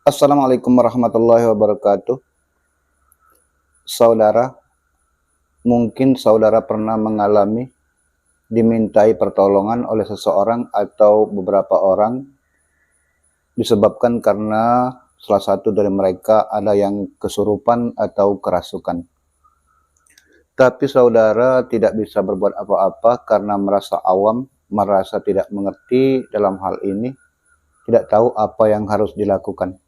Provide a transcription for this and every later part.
Assalamualaikum warahmatullahi wabarakatuh. Saudara, mungkin saudara pernah mengalami dimintai pertolongan oleh seseorang atau beberapa orang disebabkan karena salah satu dari mereka ada yang kesurupan atau kerasukan. Tapi saudara tidak bisa berbuat apa-apa karena merasa awam, merasa tidak mengerti dalam hal ini, tidak tahu apa yang harus dilakukan.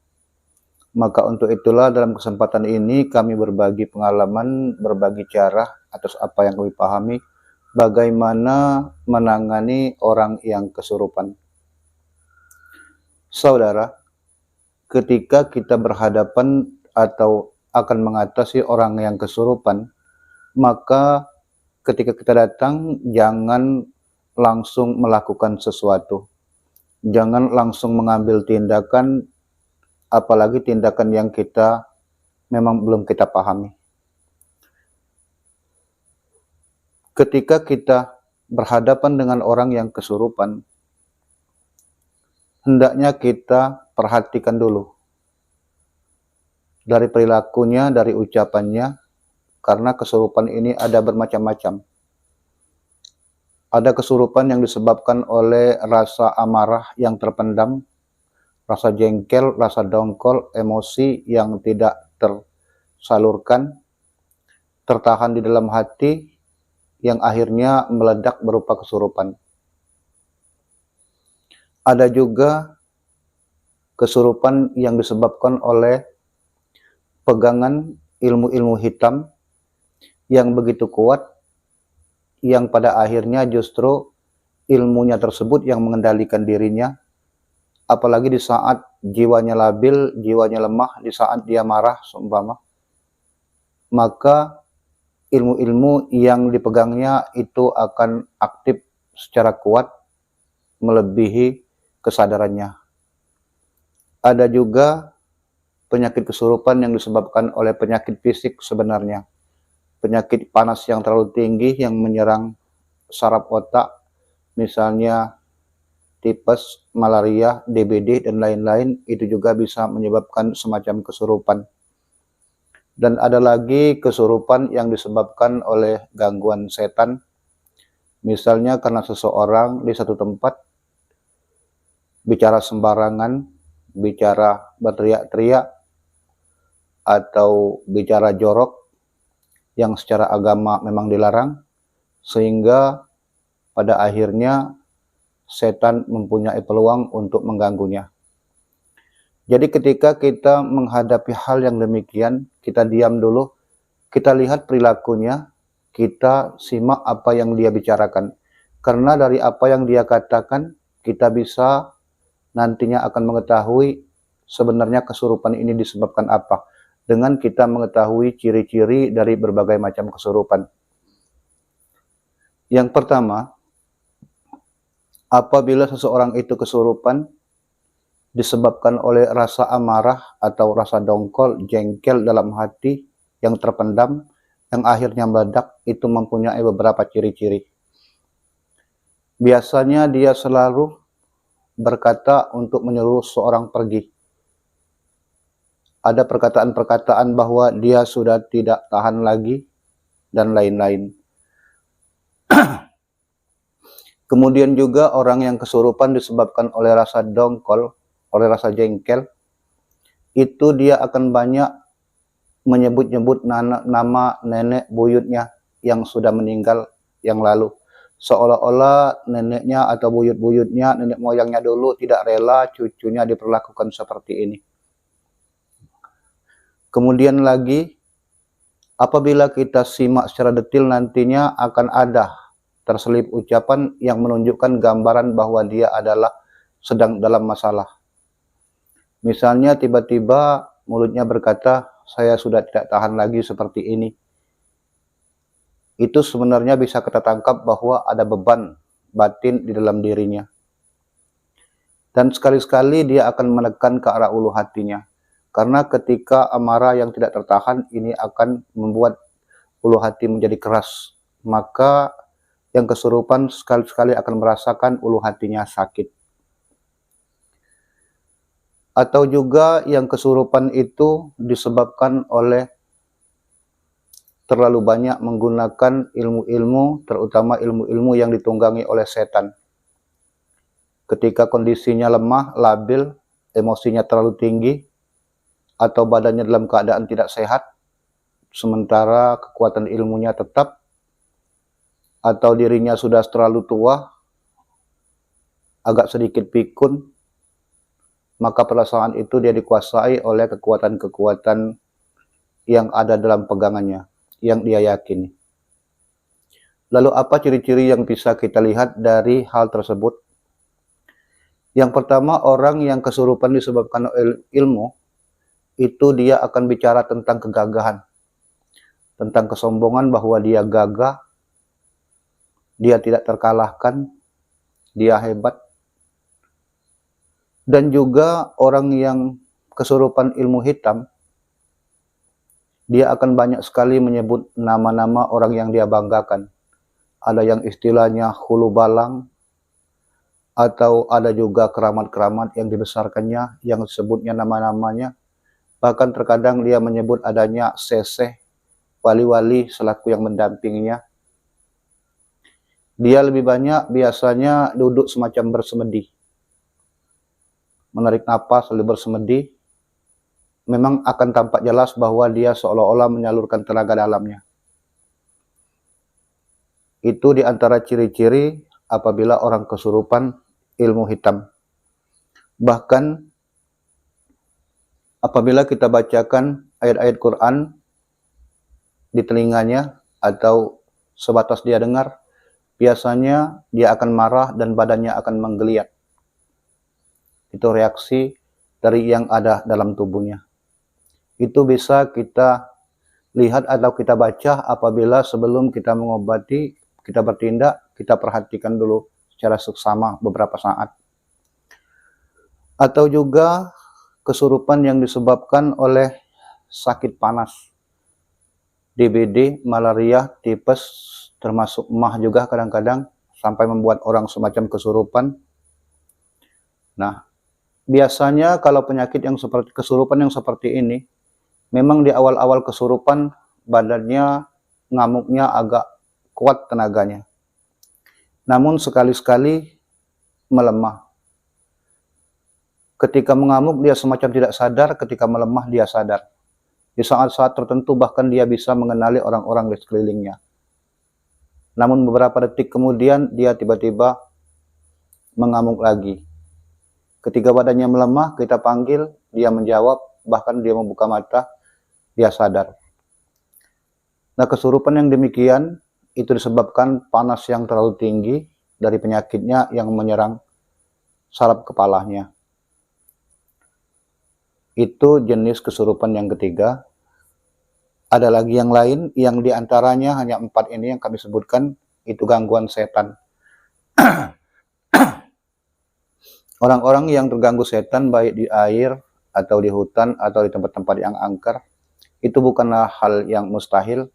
Maka untuk itulah dalam kesempatan ini kami berbagi pengalaman, berbagi cara atas apa yang kami pahami, bagaimana menangani orang yang kesurupan. Saudara, ketika kita berhadapan atau akan mengatasi orang yang kesurupan, maka ketika kita datang jangan langsung melakukan sesuatu. Jangan langsung mengambil tindakan, apalagi tindakan yang kita memang belum kita pahami. Ketika kita berhadapan dengan orang yang kesurupan, hendaknya kita perhatikan dulu dari perilakunya, dari ucapannya, karena kesurupan ini ada bermacam-macam. Ada kesurupan yang disebabkan oleh rasa amarah yang terpendam, rasa jengkel, rasa dongkol, emosi yang tidak tersalurkan, tertahan di dalam hati, yang akhirnya meledak berupa kesurupan. Ada juga kesurupan yang disebabkan oleh pegangan ilmu-ilmu hitam yang begitu kuat, yang pada akhirnya justru ilmunya tersebut yang mengendalikan dirinya, apalagi di saat jiwanya labil, jiwanya lemah, di saat dia marah seumpama, maka ilmu-ilmu yang dipegangnya itu akan aktif secara kuat melebihi kesadarannya. Ada juga penyakit kesurupan yang disebabkan oleh penyakit fisik sebenarnya. Penyakit panas yang terlalu tinggi yang menyerang saraf otak, misalnya tipes, malaria, DBD, dan lain-lain, itu juga bisa menyebabkan semacam kesurupan. Dan ada lagi kesurupan yang disebabkan oleh gangguan setan, misalnya karena seseorang di satu tempat bicara sembarangan, bicara berteriak-teriak, atau bicara jorok yang secara agama memang dilarang, sehingga pada akhirnya setan mempunyai peluang untuk mengganggunya. Jadi ketika kita menghadapi hal yang demikian, kita diam dulu, kita lihat perilakunya, kita simak apa yang dia bicarakan. Karena dari apa yang dia katakan, kita bisa nantinya akan mengetahui sebenarnya kesurupan ini disebabkan apa. Dengan kita mengetahui ciri-ciri dari berbagai macam kesurupan. Yang pertama, apabila seseorang itu kesurupan disebabkan oleh rasa amarah atau rasa dongkol, jengkel dalam hati yang terpendam, yang akhirnya meledak, itu mempunyai beberapa ciri-ciri. Biasanya dia selalu berkata untuk menyuruh seorang pergi. Ada perkataan-perkataan bahwa dia sudah tidak tahan lagi, dan lain-lain. Kemudian juga orang yang kesurupan disebabkan oleh rasa dongkol, oleh rasa jengkel, itu dia akan banyak menyebut-nyebut nama nenek buyutnya yang sudah meninggal yang lalu. Seolah-olah neneknya atau buyut-buyutnya, nenek moyangnya dulu tidak rela cucunya diperlakukan seperti ini. Kemudian lagi, apabila kita simak secara detail nantinya akan ada terselip ucapan yang menunjukkan gambaran bahwa dia adalah sedang dalam masalah. Misalnya tiba-tiba mulutnya berkata, saya sudah tidak tahan lagi seperti ini. Itu sebenarnya bisa kita tangkap bahwa ada beban batin di dalam dirinya. Dan sekali-sekali dia akan menekan ke arah ulu hatinya. Karena ketika amarah yang tidak tertahan ini akan membuat ulu hati menjadi keras. Maka yang kesurupan sekali-sekali akan merasakan ulu hatinya sakit. Atau juga yang kesurupan itu disebabkan oleh terlalu banyak menggunakan ilmu-ilmu, terutama ilmu-ilmu yang ditunggangi oleh setan. Ketika kondisinya lemah, labil, emosinya terlalu tinggi, atau badannya dalam keadaan tidak sehat, sementara kekuatan ilmunya tetap, atau dirinya sudah terlalu tua, agak sedikit pikun, maka pada saat itu dia dikuasai oleh kekuatan-kekuatan yang ada dalam pegangannya, yang dia yakini. Lalu apa ciri-ciri yang bisa kita lihat dari hal tersebut? Yang pertama, orang yang kesurupan disebabkan ilmu, itu dia akan bicara tentang kegagahan, tentang kesombongan bahwa dia gagah, dia tidak terkalahkan, dia hebat. Dan juga orang yang kesurupan ilmu hitam, dia akan banyak sekali menyebut nama-nama orang yang dia banggakan. Ada yang istilahnya hulu balang, atau ada juga keramat-keramat yang dibesarkannya, yang disebutnya nama-namanya. Bahkan terkadang dia menyebut adanya seseh, wali-wali selaku yang mendampinginya. Dia lebih banyak biasanya duduk semacam bersemedi, menarik napas lalu bersemedi. Memang akan tampak jelas bahwa dia seolah-olah menyalurkan tenaga dalamnya. Itu di antara ciri-ciri apabila orang kesurupan ilmu hitam. Bahkan apabila kita bacakan ayat-ayat Quran di telinganya atau sebatas dia dengar, biasanya dia akan marah dan badannya akan menggeliat. Itu reaksi dari yang ada dalam tubuhnya. Itu bisa kita lihat atau kita baca apabila sebelum kita mengobati, kita bertindak, kita perhatikan dulu secara seksama beberapa saat. Atau juga kesurupan yang disebabkan oleh sakit panas, DBD, malaria, tipes, termasuk emah juga kadang-kadang sampai membuat orang semacam kesurupan. Nah, biasanya kalau penyakit yang seperti kesurupan yang seperti ini, memang di awal-awal kesurupan badannya, ngamuknya agak kuat tenaganya. Namun sekali-sekali melemah. Ketika mengamuk dia semacam tidak sadar, ketika melemah dia sadar. Di saat-saat tertentu bahkan dia bisa mengenali orang-orang di sekelilingnya. Namun beberapa detik kemudian dia tiba-tiba mengamuk lagi. Ketika badannya melemah, kita panggil, dia menjawab, bahkan dia membuka mata, dia sadar. Nah, kesurupan yang demikian itu disebabkan panas yang terlalu tinggi dari penyakitnya yang menyerang saraf kepalanya. Itu jenis kesurupan yang ketiga. Ada lagi yang lain, yang diantaranya hanya 4 ini yang kami sebutkan, itu gangguan setan. Orang-orang yang terganggu setan baik di air, atau di hutan, atau di tempat-tempat yang angker, itu bukanlah hal yang mustahil,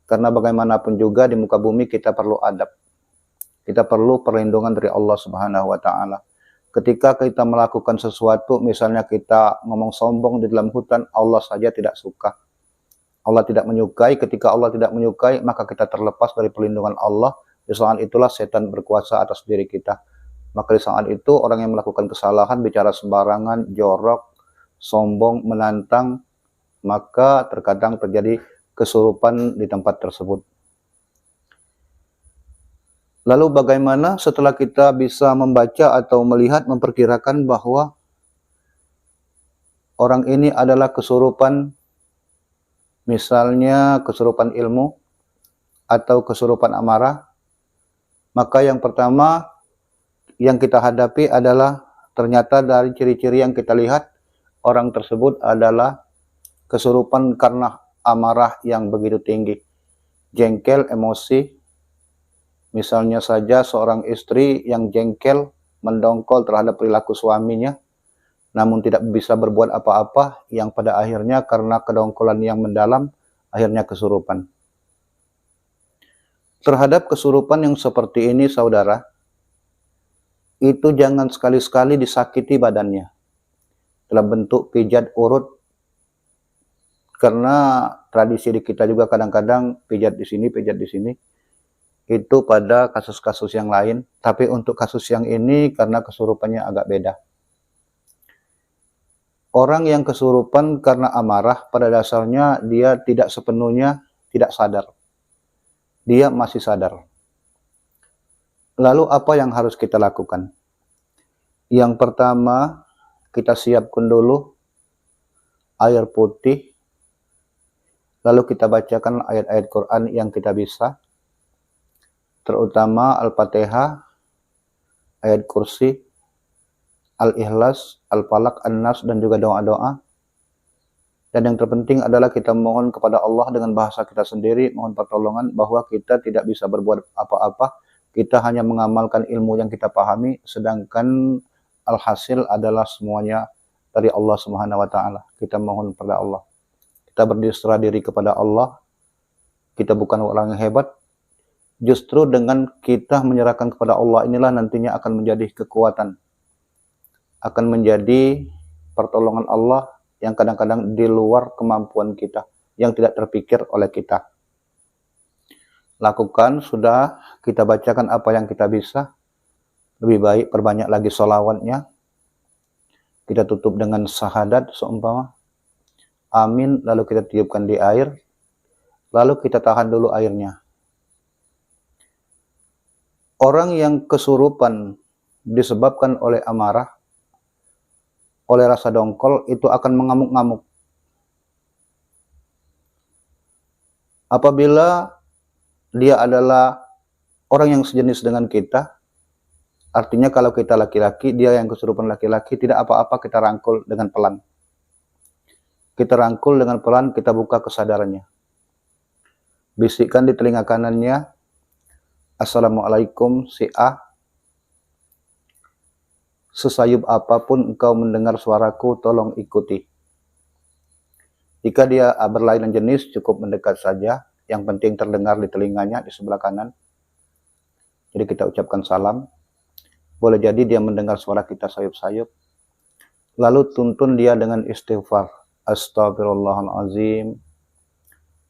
karena bagaimanapun juga di muka bumi kita perlu adab. Kita perlu perlindungan dari Allah Subhanahu wa Ta'ala. Ketika kita melakukan sesuatu, misalnya kita ngomong sombong di dalam hutan, Allah saja tidak suka. Allah tidak menyukai. Ketika Allah tidak menyukai, maka kita terlepas dari perlindungan Allah. Di saat itulah setan berkuasa atas diri kita. Maka di saat itu orang yang melakukan kesalahan, bicara sembarangan, jorok, sombong, menantang, maka terkadang terjadi kesurupan di tempat tersebut. Lalu bagaimana setelah kita bisa membaca atau melihat, memperkirakan bahwa orang ini adalah kesurupan, misalnya kesurupan ilmu atau kesurupan amarah? Maka yang pertama yang kita hadapi adalah ternyata dari ciri-ciri yang kita lihat, orang tersebut adalah kesurupan karena amarah yang begitu tinggi, jengkel, emosi. Misalnya saja seorang istri yang jengkel, mendongkol terhadap perilaku suaminya, namun tidak bisa berbuat apa-apa, yang pada akhirnya karena kedongkolan yang mendalam, akhirnya kesurupan. Terhadap kesurupan yang seperti ini, saudara, itu jangan sekali-sekali disakiti badannya. dalam bentuk pijat urut, karena tradisi di kita juga kadang-kadang pijat di sini, pijat di sini, itu pada kasus-kasus yang lain. Tapi untuk kasus yang ini karena kesurupannya agak beda. Orang yang kesurupan karena amarah pada dasarnya dia tidak sepenuhnya tidak sadar. Dia masih sadar. Lalu apa yang harus kita lakukan? Yang pertama, kita siapkan dulu air putih, lalu kita bacakan ayat-ayat Quran yang kita bisa, terutama Al-Fatihah, ayat kursi, Al-Ikhlas, Al-Falaq, An-Nas, dan juga doa-doa. Dan yang terpenting adalah kita mohon kepada Allah dengan bahasa kita sendiri, mohon pertolongan bahwa kita tidak bisa berbuat apa-apa, kita hanya mengamalkan ilmu yang kita pahami, sedangkan alhasil adalah semuanya dari Allah Subhanahu wa taala. Kita mohon kepada Allah. Kita berserah diri kepada Allah. Kita bukan orang yang hebat. Justru dengan kita menyerahkan kepada Allah inilah nantinya akan menjadi kekuatan. Akan menjadi pertolongan Allah yang kadang-kadang di luar kemampuan kita, yang tidak terpikir oleh kita. Lakukan, sudah kita bacakan apa yang kita bisa. Lebih baik perbanyak lagi sholawatnya. Kita tutup dengan syahadat seumpama. Amin, lalu kita tiupkan di air. Lalu kita tahan dulu airnya. Orang yang kesurupan disebabkan oleh amarah, oleh rasa dongkol, itu akan mengamuk-ngamuk. Apabila dia adalah orang yang sejenis dengan kita, artinya kalau kita laki-laki, dia yang kesurupan laki-laki, tidak apa-apa kita rangkul dengan pelan. Kita rangkul dengan pelan, kita buka kesadarannya. Bisikkan di telinga kanannya, Assalamualaikum si A. Sesayub apapun engkau mendengar suaraku, tolong ikuti. Jika dia berlainan jenis, cukup mendekat saja. Yang penting terdengar di telinganya, di sebelah kanan. Jadi kita ucapkan salam. Boleh jadi dia mendengar suara kita sayup-sayup. Lalu tuntun dia dengan istighfar. Astagfirullahaladzim.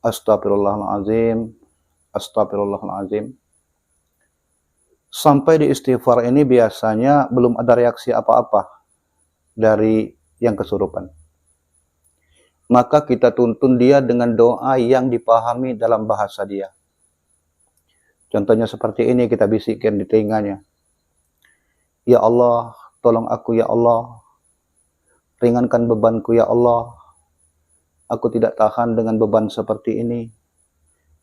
Astagfirullahaladzim. Astagfirullahaladzim. Sampai di istighfar ini biasanya belum ada reaksi apa-apa dari yang kesurupan. Maka kita tuntun dia dengan doa yang dipahami dalam bahasa dia. Contohnya seperti ini, kita bisikkan di telinganya. Ya Allah, tolong aku ya Allah. Ringankan bebanku ya Allah. Aku tidak tahan dengan beban seperti ini.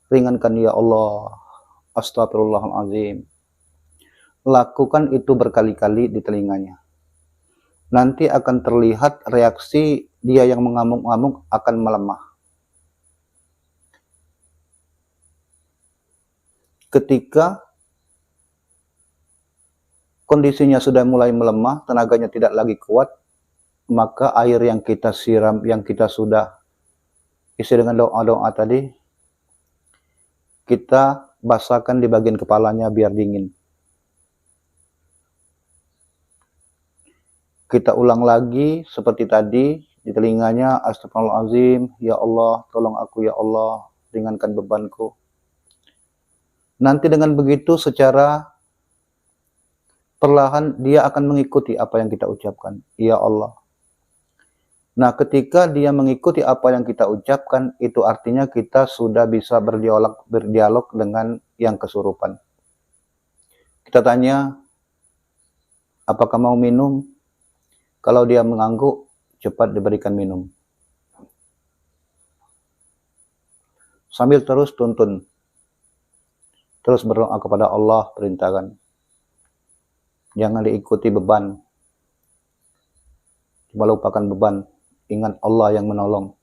Ringankan ya Allah. Astagfirullahaladzim. Lakukan itu berkali-kali di telinganya. Nanti akan terlihat reaksi dia yang mengamuk-ngamuk akan melemah. Ketika kondisinya sudah mulai melemah, tenaganya tidak lagi kuat, maka air yang kita siram, yang kita sudah isi dengan doa-doa tadi, kita basahkan di bagian kepalanya biar dingin. Kita ulang lagi seperti tadi di telinganya, Astagfirullahaladzim, ya Allah, tolong aku ya Allah, ringankan bebanku. Nanti dengan begitu secara perlahan dia akan mengikuti apa yang kita ucapkan, ya Allah. Nah, ketika dia mengikuti apa yang kita ucapkan, itu artinya kita sudah bisa berdialog dengan yang kesurupan. Kita tanya, apakah mau minum? Kalau dia mengangguk, cepat diberikan minum. Sambil terus tuntun. Terus berdoa kepada Allah, perintahkan. Jangan diikuti beban. Cuma lupakan beban. Ingat Allah yang menolong.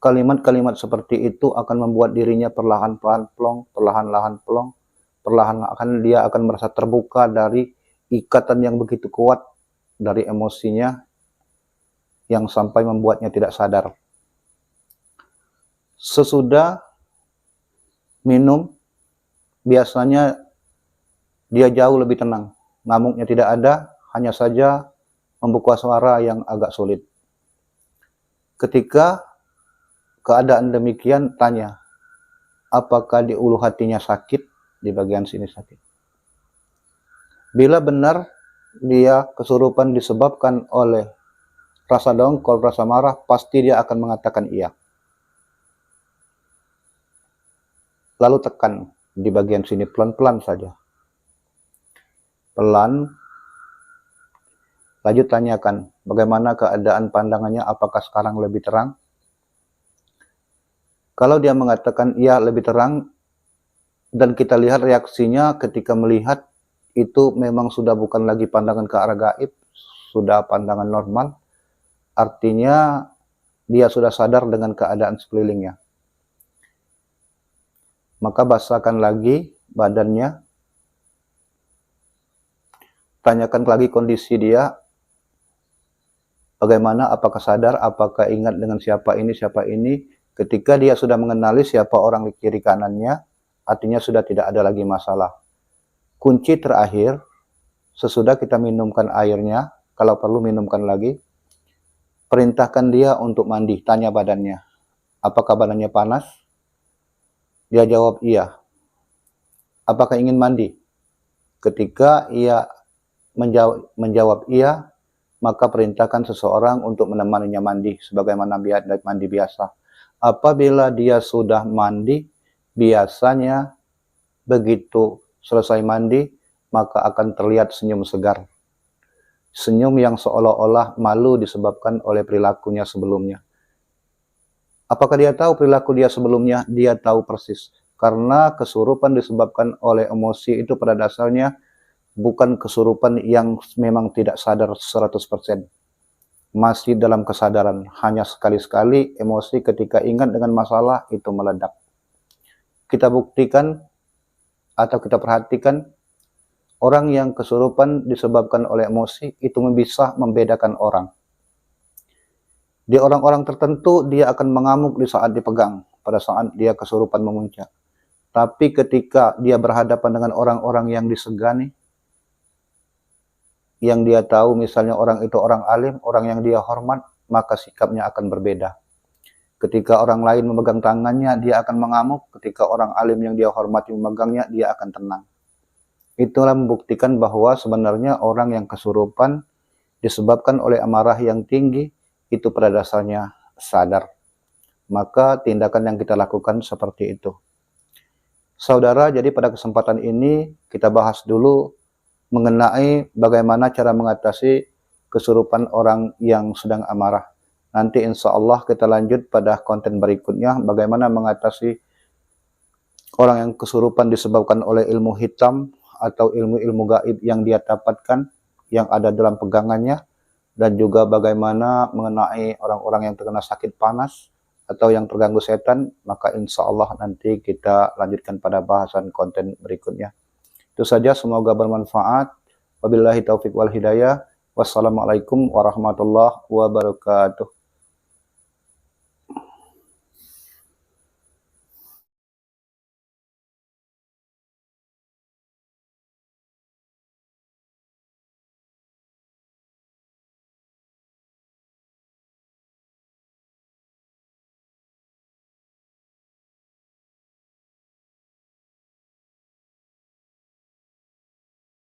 Kalimat-kalimat seperti itu akan membuat dirinya perlahan-lahan plong, perlahan-lahan plong. Perlahan-lahan dia akan merasa terbuka dari ikatan yang begitu kuat dari emosinya yang sampai membuatnya tidak sadar. Sesudah minum, biasanya dia jauh lebih tenang. Ngamuknya tidak ada, hanya saja membuka suara yang agak sulit. Ketika keadaan demikian, tanya, apakah di ulu hatinya sakit, di bagian sini sakit. Bila benar dia kesurupan disebabkan oleh rasa dongkol, rasa marah, pasti dia akan mengatakan iya. Lalu tekan di bagian sini pelan-pelan saja. Pelan. Lanjut tanyakan, bagaimana keadaan pandangannya, apakah sekarang lebih terang? Kalau dia mengatakan iya lebih terang, dan kita lihat reaksinya ketika melihat itu memang sudah bukan lagi pandangan ke arah gaib, sudah pandangan normal, artinya dia sudah sadar dengan keadaan sekelilingnya. Maka basahkan lagi badannya, tanyakan lagi kondisi dia, bagaimana, apakah sadar, apakah ingat dengan siapa ini. Ketika dia sudah mengenali siapa orang di kiri kanannya, artinya sudah tidak ada lagi masalah. Kunci terakhir, sesudah kita minumkan airnya, kalau perlu minumkan lagi, perintahkan dia untuk mandi, tanya badannya. Apakah badannya panas? Dia jawab iya. Apakah ingin mandi? Ketika ia menjawab iya, maka perintahkan seseorang untuk menemaninya mandi, sebagaimana mandi biasa. Apabila dia sudah mandi, biasanya begitu selesai mandi, maka akan terlihat senyum segar. Senyum yang seolah-olah malu disebabkan oleh perilakunya sebelumnya. Apakah dia tahu perilaku dia sebelumnya? Dia tahu persis. Karena kesurupan disebabkan oleh emosi itu pada dasarnya bukan kesurupan yang memang tidak sadar 100%. Masih dalam kesadaran. Hanya sekali-sekali emosi ketika ingat dengan masalah itu meledak. Kita buktikan atau kita perhatikan orang yang kesurupan disebabkan oleh emosi itu bisa membedakan orang. Di orang-orang tertentu dia akan mengamuk di saat dipegang, pada saat dia kesurupan memuncak. Tapi ketika dia berhadapan dengan orang-orang yang disegani, yang dia tahu misalnya orang itu orang alim, orang yang dia hormat, maka sikapnya akan berbeda. Ketika orang lain memegang tangannya, dia akan mengamuk. Ketika orang alim yang dia hormati memegangnya, dia akan tenang. Itulah membuktikan bahwa sebenarnya orang yang kesurupan disebabkan oleh amarah yang tinggi, itu pada dasarnya sadar. Maka tindakan yang kita lakukan seperti itu. Saudara, jadi pada kesempatan ini kita bahas dulu mengenai bagaimana cara mengatasi kesurupan orang yang sedang amarah. Nanti insya Allah kita lanjut pada konten berikutnya, bagaimana mengatasi orang yang kesurupan disebabkan oleh ilmu hitam atau ilmu-ilmu gaib yang dia dapatkan, yang ada dalam pegangannya, dan juga bagaimana mengenai orang-orang yang terkena sakit panas atau yang terganggu setan. Maka insya Allah nanti kita lanjutkan pada bahasan konten berikutnya. Itu saja, semoga bermanfaat. Wabillahi taufiq wal hidayah. Wassalamualaikum warahmatullahi wabarakatuh.